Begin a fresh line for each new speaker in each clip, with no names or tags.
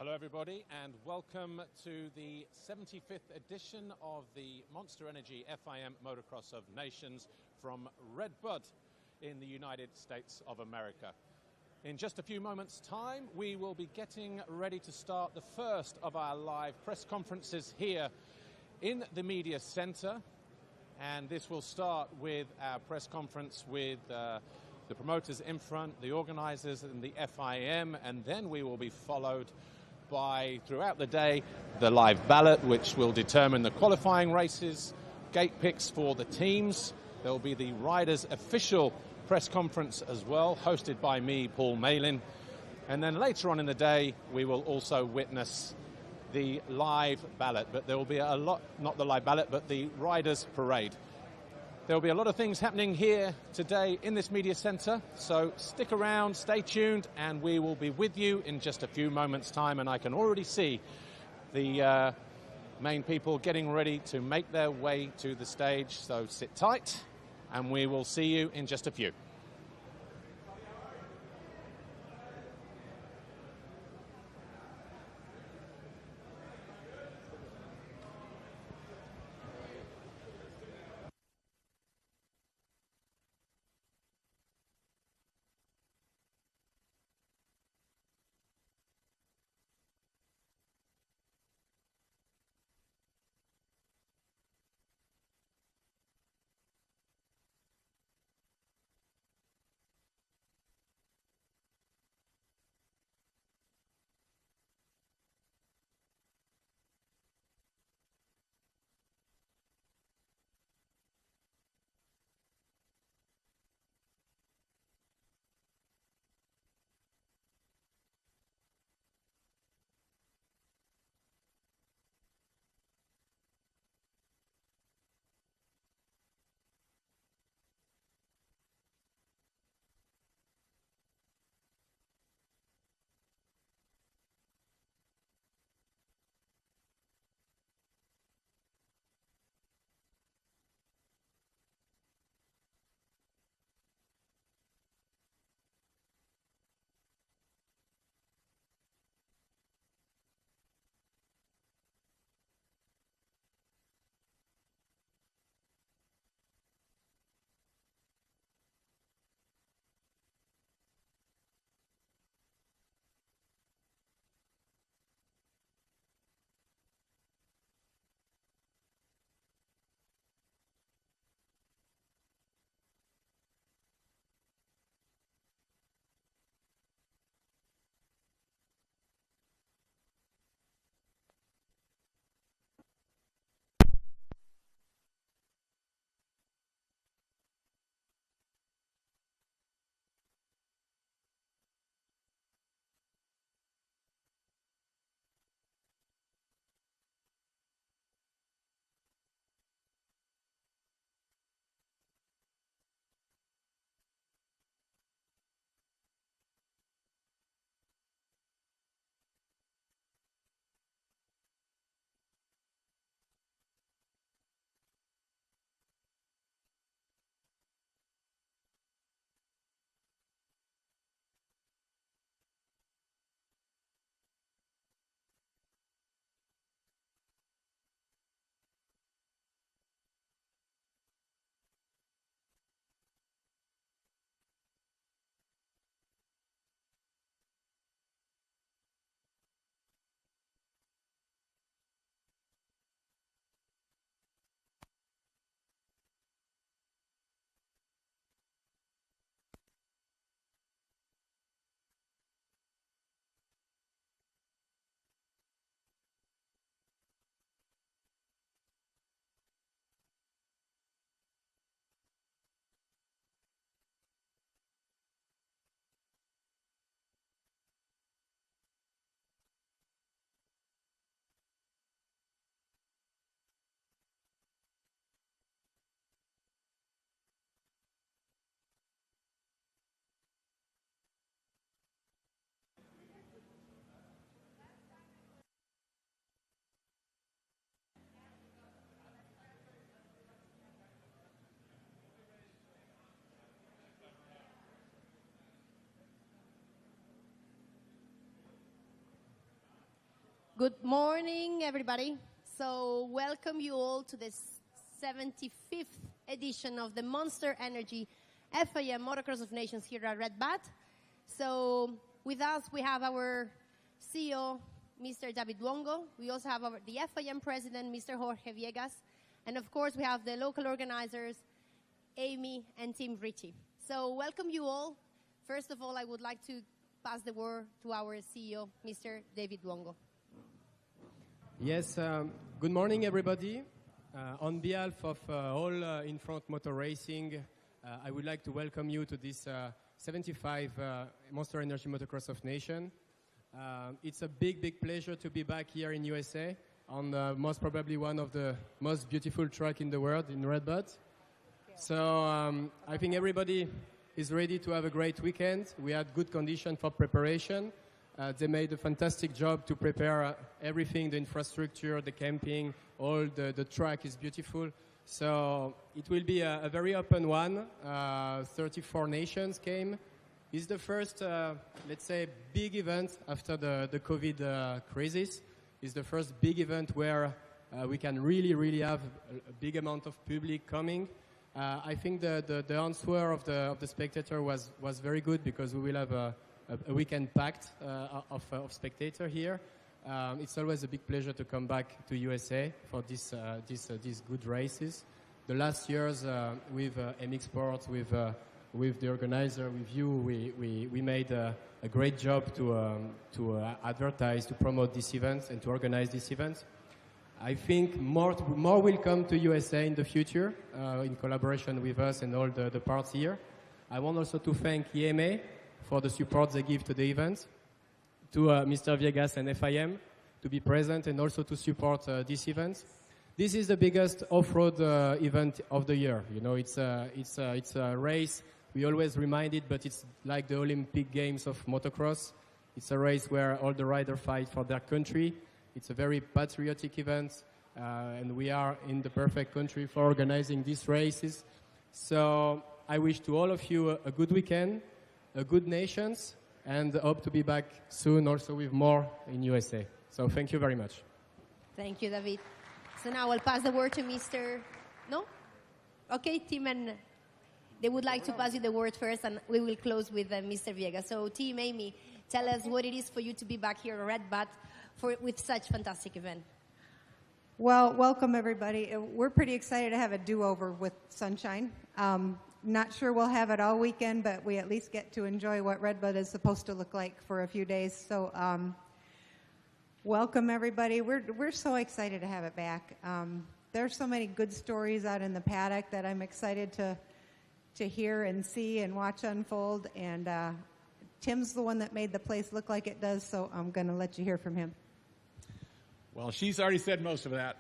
Hello everybody and welcome to the 75th edition of the Monster Energy FIM Motocross of Nations from RedBud in the United States of America. In just a few moments' time, we will be getting ready to start the first of our live press conferences here in the Media Center. And this will start with our press conference with the promoters in front, the organizers and the FIM, and then we will be followed by, throughout the day, the live ballot, which will determine the qualifying races, gate picks for the teams. There will be the riders' official press conference as well, hosted by me, Paul Malin. And then later on in the day, we will also witness the live ballot. But there will be a lot, not the live ballot, but the riders' parade. There will be a lot of things happening here today in this media center, so stick around, stay tuned, and we will be with you in just a few moments' time. And I can already see the main people getting ready to make their way to the stage, so sit tight, and we will see you in just a few.
Good morning, everybody. So welcome you all to the 75th edition of the Monster Energy FIM Motocross of Nations here at RedBud. So with us, we have our CEO, Mr. David Luongo. We also have the FIM president, Mr. Jorge Viegas. And of course, we have the local organizers, Amy and Tim Ritchie. So welcome you all. First of all, I would like to pass the word to our CEO, Mr. David Luongo.
Yes, good morning, everybody. On behalf of all in-front motor racing, I would like to welcome you to this 75 Monster Energy Motocross of Nation. It's a big, big pleasure to be back here in USA on most probably one of the most beautiful track in the world, in RedBud. So I think everybody is ready to have a great weekend. We had good condition for preparation. They made a fantastic job to prepare everything, the infrastructure, the camping, all the track is beautiful. So it will be a very open one. 34 nations came. It's the first, let's say, big event after the COVID crisis. It's the first big event where we can really have a big amount of public coming. I think the answer of the spectator was very good because we will have a weekend packed of spectators here. It's always a big pleasure to come back to USA for these good races. The last years with MX Sports, with the organizer, with you, we made a great job to advertise, to promote these events, and to organize these events. I think more will come to USA in the future in collaboration with us and all the parts here. I want also to thank EMA for the support they give to the event, to Mr. Viegas and FIM to be present and also to support this event. This is the biggest off-road event of the year. You know, it's a race. We always remind it, but it's like the Olympic Games of motocross. It's a race where all the riders fight for their country. It's a very patriotic event, and we are in the perfect country for organizing these races. So I wish to all of you a good weekend, a good nations, and hope to be back soon also with more in USA. So thank you very much.
Thank you, David. So now I'll pass the word to Mr. No? Okay, Tim and they would like to pass you the word first, and we will close with Mr. Viegas. So Team Amy, tell us what it is for you to be back here at RedBud with such fantastic event.
Well, welcome everybody. We're pretty excited to have a do-over with sunshine. Not sure we'll have it all weekend, but we at least get to enjoy what RedBud is supposed to look like for a few days. So welcome everybody. We're so excited to have it back. There's so many good stories out in the paddock that I'm excited to hear and see and watch unfold. And Tim's the one that made the place look like it does, so I'm going to let you hear from him.
Well, she's already said most of that.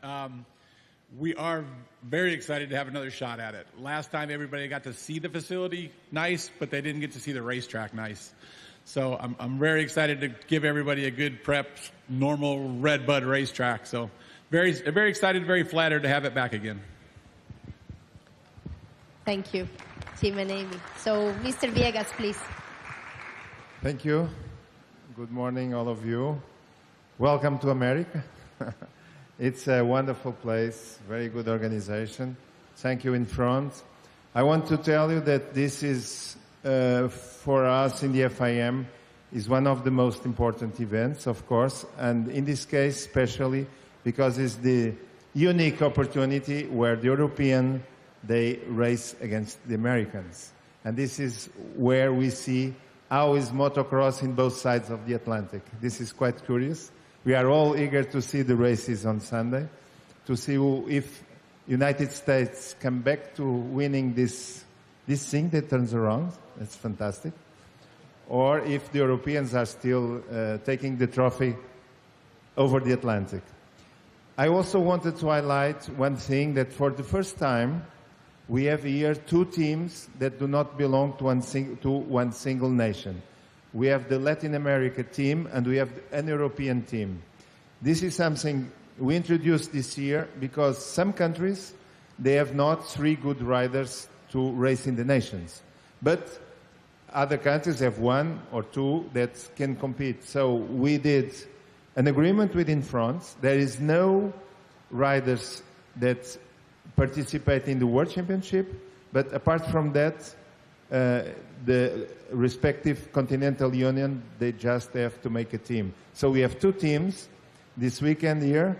We are very excited to have another shot at it. Last time everybody got to see the facility nice, but they didn't get to see the racetrack nice. So I'm very excited to give everybody a good prep, normal RedBud racetrack. So very excited, very flattered to have it back again.
Thank you, Tim and Amy. So Mr. Viegas, please.
Thank you. Good morning, all of you. Welcome to America. It's a wonderful place, very good organization. Thank you in front. I want to tell you that this is, for us in the FIM, is one of the most important events, of course, and in this case especially because it's the unique opportunity where the European, they race against the Americans. And this is where we see how is motocross in both sides of the Atlantic. This is quite curious. We are all eager to see the races on Sunday, to see if United States come back to winning this thing that turns around. That's fantastic. Or if the Europeans are still taking the trophy over the Atlantic. I also wanted to highlight one thing, that for the first time, we have here two teams that do not belong to one single nation. We have the Latin America team and we have an European team. This is something we introduced this year because some countries, they have not three good riders to race in the nations. But other countries have one or two that can compete. So we did an agreement within France. There is no riders that participate in the World Championship, but apart from that, the respective continental union, they just have to make a team. So we have two teams this weekend here.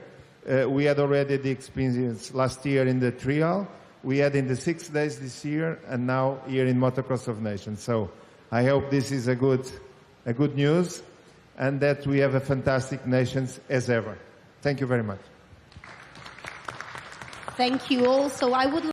We had already the experience last year in the trial. We had in the 6 days this year, and now here in Motocross of Nations. So I hope this is a good news, and that we have a fantastic Nations as ever. Thank you very much.
Thank you all. So I would